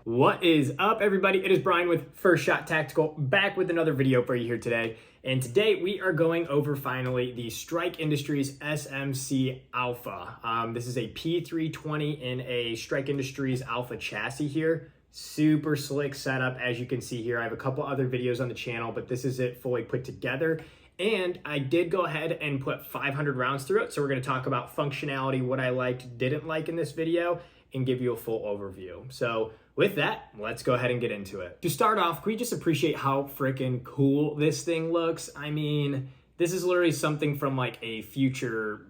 What is up, everybody? It is Brian with First Shot Tactical, back with another video for you here today. And today we are going over finally the Strike Industries SMC Alpha. This is a P320 in a Strike Industries Alpha chassis here. Super slick setup, as you can see here. I have a couple other videos on the channel, but this is it fully put together. And I did go ahead and put 500 rounds through it. So we're going to talk about functionality, what I liked, didn't like in this video, and give you a full overview. So with that, let's go ahead and get into it. To start off, can we just appreciate how freaking cool this thing looks? I mean, this is literally something from like a future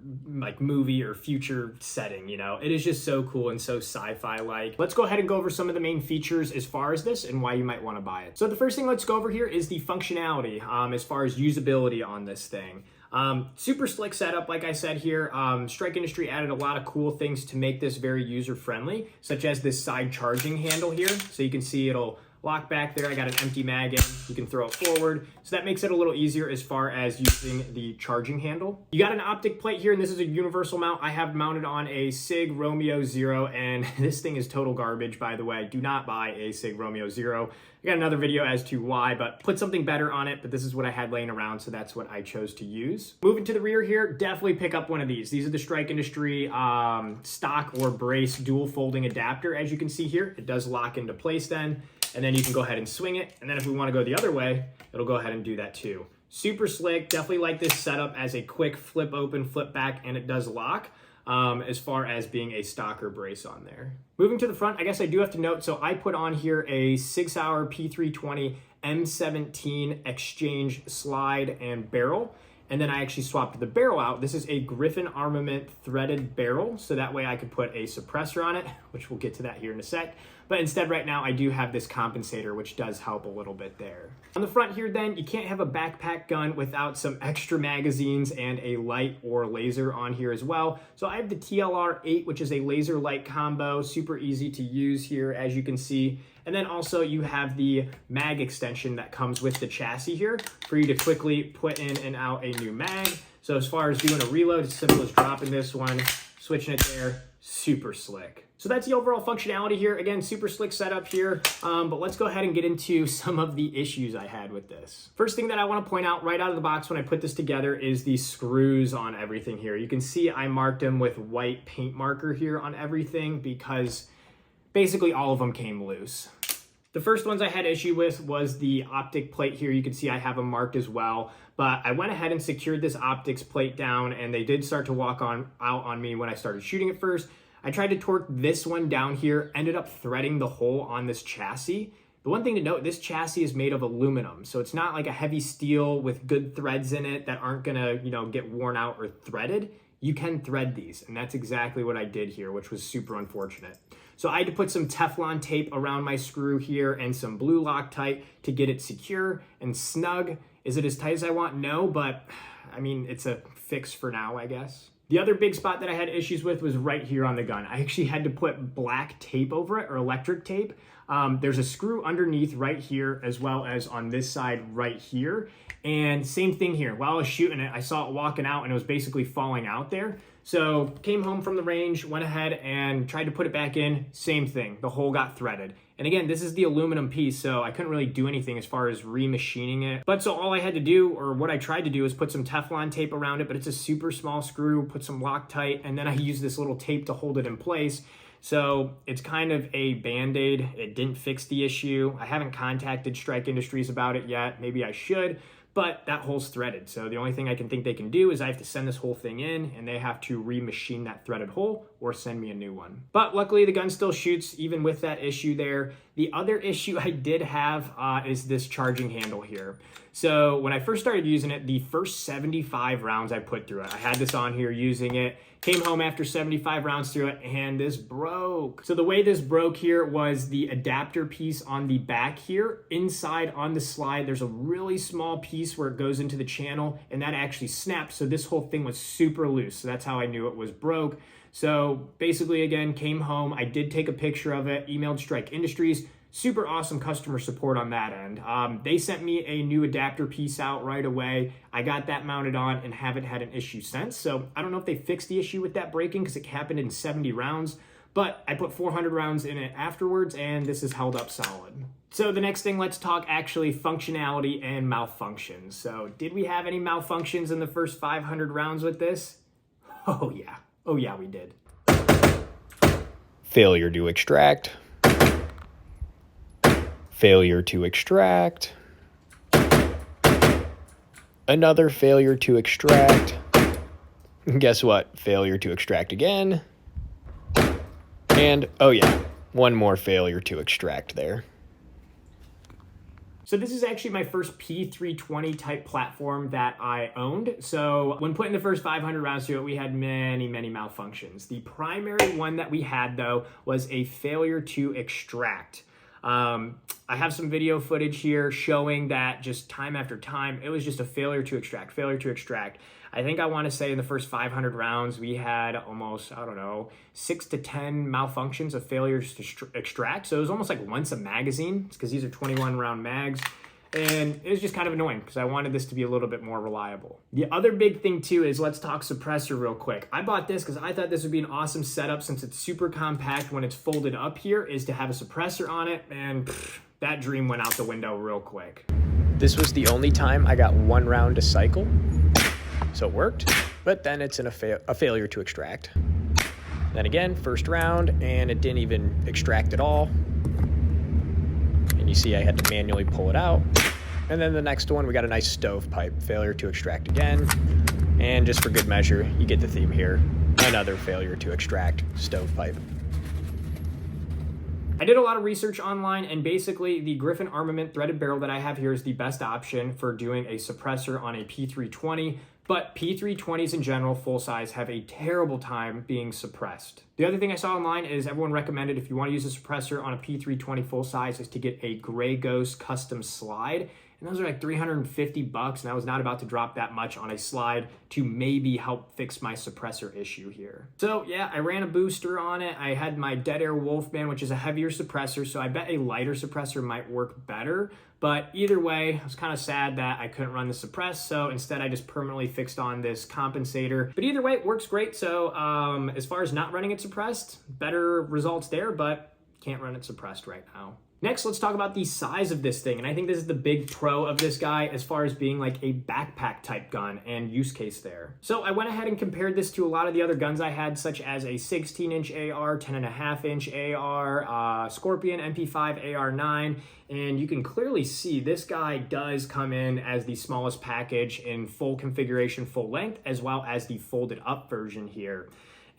movie or future setting, you know? It is just so cool and so sci-fi like. Let's go ahead and go over some of the main features as far as this and why you might want to buy it. So the first thing let's go over here is the functionality as far as usability on this thing. Super slick setup, like I said here. Strike Industry added a lot of cool things to make this very user-friendly, such as this side charging handle here. So you can see it'll lock back there. I got an empty mag in. You can throw it forward. So that makes it a little easier as far as using the charging handle. You got an optic plate here, and this is a universal mount. I have mounted on a SIG Romeo Zero, and this thing is total garbage, by the way. Do not buy a SIG Romeo Zero. I got another video as to why, but put something better on it, but this is what I had laying around, so that's what I chose to use. Moving to the rear here, definitely pick up one of these. These are the Strike Industry stock or brace dual folding adapter. As you can see here, it does lock into place then, and then you can go ahead and swing it, and then if we want to go the other way, it'll go ahead and do that too. Super slick, definitely like this setup as a quick flip open, flip back, and it does lock. As far as being a stocker brace on there. Moving to the front, I guess I do have to note, so I put on here a 6-hour P320 M17 exchange slide and barrel, and then I actually swapped the barrel out. This is a Griffin Armament threaded barrel, so that way I could put a suppressor on it, which we'll get to that here in a sec. But instead right now I do have this compensator, which does help a little bit there. On the front here then, you can't have a backpack gun without some extra magazines and a light or laser on here as well. So I have the TLR-8, which is a laser light combo, super easy to use here as you can see. And then also you have the mag extension that comes with the chassis here for you to quickly put in and out a new mag. So as far as doing a reload, it's simple as dropping this one, switching it there, super slick. So that's the overall functionality here. Again, super slick setup here, but let's go ahead and get into some of the issues I had with this. First thing that I want to point out right out of the box when I put this together is the screws on everything here. You can see I marked them with white paint marker here on everything because basically all of them came loose. The first ones I had issue with was the optic plate here. You can see I have them marked as well, but I went ahead and secured this optics plate down and they did start to walk out on me when I started shooting at first. I tried to torque this one down here, ended up threading the hole on this chassis. The one thing to note, this chassis is made of aluminum, so it's not like a heavy steel with good threads in it that aren't gonna, get worn out or threaded. You can thread these, and that's exactly what I did here, which was super unfortunate. So I had to put some Teflon tape around my screw here and some blue Loctite to get it secure and snug. Is it as tight as I want? No, but I mean, it's a fix for now, I guess. The other big spot that I had issues with was right here on the gun. I actually had to put black tape over it, or electric tape. There's a screw underneath right here, as well as on this side right here. And same thing here. While I was shooting it, I saw it walking out and it was basically falling out there. So came home from the range, went ahead and tried to put it back in. Same thing, the hole got threaded. And again, this is the aluminum piece, so I couldn't really do anything as far as remachining it. But so all I had to do, or what I tried to do, is put some Teflon tape around it, but it's a super small screw, put some Loctite, and then I used this little tape to hold it in place. So it's kind of a Band-Aid. It didn't fix the issue. I haven't contacted Strike Industries about it yet. Maybe I should. but that hole's threaded. So the only thing I can think they can do is I have to send this whole thing in and they have to remachine that threaded hole or send me a new one. But luckily the gun still shoots even with that issue there. The other issue I did have is this charging handle here. So when I first started using it, the first 75 rounds I put through it, I had this on here using it, came home after 75 rounds through it, and this broke. So the way this broke here was the adapter piece on the back here. Inside on the slide, there's a really small piece where it goes into the channel, and that actually snapped. So this whole thing was super loose. So that's how I knew it was broke. So basically, again, came home. I did take a picture of it, emailed Strike Industries. Super awesome customer support on that end. They sent me a new adapter piece out right away. I got that mounted on and haven't had an issue since. So I don't know if they fixed the issue with that breaking because it happened in 70 rounds, but I put 400 rounds in it afterwards and this is held up solid. So the next thing, let's talk actually functionality and malfunctions. So did we have any malfunctions in the first 500 rounds with this? Oh yeah, we did. Failure to extract. Failure to extract. Another failure to extract. Guess what? Failure to extract again. And, oh yeah, one more failure to extract there. So this is actually my first P320 type platform that I owned. So when putting the first 500 rounds through it, we had many malfunctions. The primary one that we had though was a failure to extract. I have some video footage here showing that just time after time, it was just a failure to extract. I think I want to say in the first 500 rounds, we had almost, 6 to 10 malfunctions of failures to extract. So it was almost like once a magazine because these are 21 round mags. And it was just kind of annoying because I wanted this to be a little bit more reliable. The other big thing too is let's talk suppressor real quick. I bought this because I thought this would be an awesome setup since it's super compact when it's folded up here is to have a suppressor on it, and that dream went out the window real quick. This was the only time I got one round to cycle, so it worked, but then it's a failure to extract. Then again, first round, and it didn't even extract at all. And you see I had to manually pull it out. And then the next one, we got a nice stovepipe, failure to extract again. And just for good measure, you get the theme here, another failure to extract stovepipe. I did a lot of research online, and basically the Griffin Armament threaded barrel that I have here is the best option for doing a suppressor on a P320, but P320s in general, full size, have a terrible time being suppressed. The other thing I saw online is everyone recommended if you want to use a suppressor on a P320 full size is to get a Gray Ghost custom slide. And those are like $350, and I was not about to drop that much on a slide to maybe help fix my suppressor issue here. So yeah, I ran a booster on it. I had my Dead Air Wolfman, which is a heavier suppressor, so I bet a lighter suppressor might work better. But either way, I was kind of sad that I couldn't run the suppress, so instead I just permanently fixed on this compensator. But either way, it works great. So as far as not running it suppressed, better results there, but can't run it suppressed right now. Next, let's talk about the size of this thing. And I think this is the big pro of this guy as far as being like a backpack type gun and use case there. So I went ahead and compared this to a lot of the other guns I had, such as a 16-inch AR, 10.5-inch AR, Scorpion MP5 AR9. And you can clearly see this guy does come in as the smallest package in full configuration, full length, as well as the folded up version here.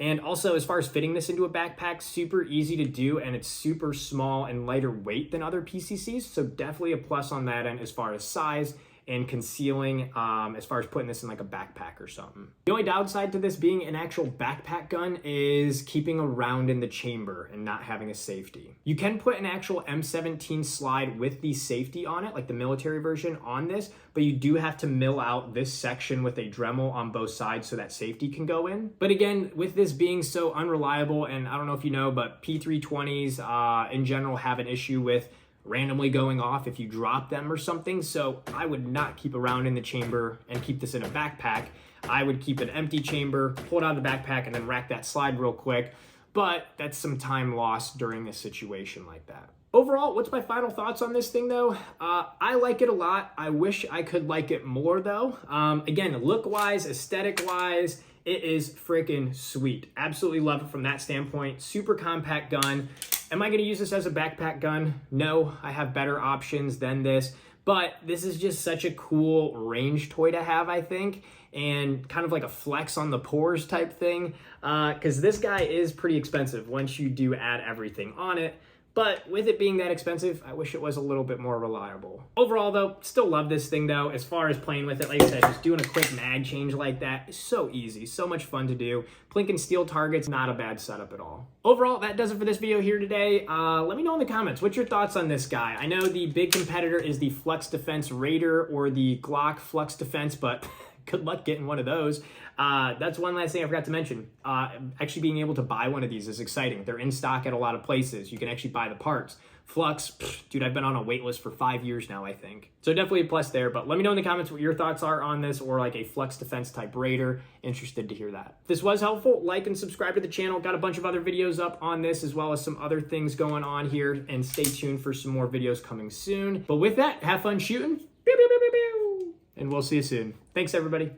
And also, as far as fitting this into a backpack, super easy to do, and it's super small and lighter weight than other PCCs, so definitely a plus on that end as far as size and concealing, as far as putting this in like a backpack or something. The only downside to this being an actual backpack gun is keeping a round in the chamber and not having a safety. You can put an actual M17 slide with the safety on it, like the military version on this, but you do have to mill out this section with a Dremel on both sides so that safety can go in. But again, with this being so unreliable, and I don't know if you know, but P320s in general have an issue with randomly going off if you drop them or something. So I would not keep a round in the chamber and keep this in a backpack. I would keep an empty chamber, pull it out of the backpack, and then rack that slide real quick. But that's some time lost during a situation like that. Overall, what's my final thoughts on this thing though? I like it a lot. I wish I could like it more though. Again, look-wise, aesthetic-wise, it is freaking sweet. Absolutely love it from that standpoint. Super compact gun. Am I going to use this as a backpack gun? No, I have better options than this, But this is just such a cool range toy to have, I think, and kind of like a flex on the pores type thing, because this guy is pretty expensive once you do add everything on it. But with it being that expensive, I wish it was a little bit more reliable. Overall though, still love this thing though. As far as playing with it, like I said, just doing a quick mag change like that is so easy, so much fun to do. Plinking steel targets, not a bad setup at all. Overall, that does it for this video here today. Let me know in the comments, what's your thoughts on this guy? I know the big competitor is the Flux Defense Raider or the Glock Flux Defense, but good luck getting one of those. That's one last thing I forgot to mention. Actually being able to buy one of these is exciting. They're in stock at a lot of places. You can actually buy the parts. Flux, dude, I've been on a wait list for 5 years now, I think. So definitely a plus there, but let me know in the comments what your thoughts are on this, or like a Flux Defense type Raider. Interested to hear that. If this was helpful, like and subscribe to the channel. Got a bunch of other videos up on this, as well as some other things going on here, and stay tuned for some more videos coming soon. But with that, have fun shooting, and we'll see you soon. Thanks, everybody.